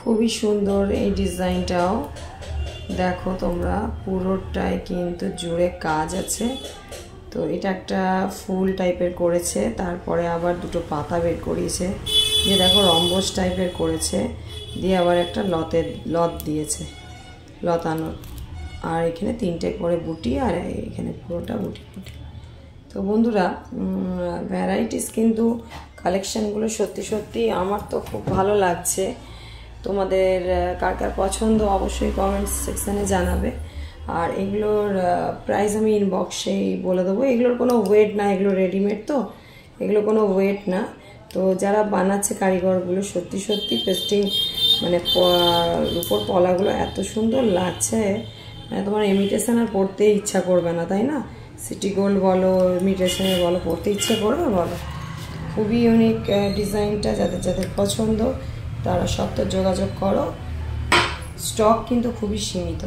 খুবই সুন্দর এই ডিজাইনটাও দেখো তোমরা, পুরোটাই কিন্তু জুড়ে কাজ আছে। তো এটা একটা ফুল টাইপের করেছে, তারপরে আবার দুটো পাতা বের করিয়েছে, দিয়ে দেখো রম্বস টাইপের করেছে, দিয়ে আবার একটা লত দিয়েছে, লতানো, আর এখানে তিনটে করে বুটি, আর এখানে পুরোটা বুটি বুটি। তো বন্ধুরা, ভ্যারাইটিস কিন্তু কালেকশানগুলো সত্যি সত্যি আমার তো খুব ভালো লাগছে। তোমাদের কার কার পছন্দ অবশ্যই কমেন্টস সেকশানে জানাবে। আর এগুলোর প্রাইস আমি ইনবক্সেই বলে দেবো। এগুলোর কোনো ওয়েট না, এগুলো রেডিমেড, তো এগুলো কোনো ওয়েট না। তো যারা বানাচ্ছে কারিগরগুলো সত্যি সত্যি পেস্টিং মানে উপর পলাগুলো এত সুন্দর লাগছে, মানে তোমার ইমিটেশন আর পড়তে ইচ্ছা করবে না, তাই না? সিটি গোল্ড বলো, ইমিটেশনে বলো, পড়তে ইচ্ছে করবে বলো? খুবই ইউনিক ডিজাইনটা। যাদের যাদের পছন্দ তারা সব তো যোগাযোগ করো। স্টক কিন্তু খুবই সীমিত।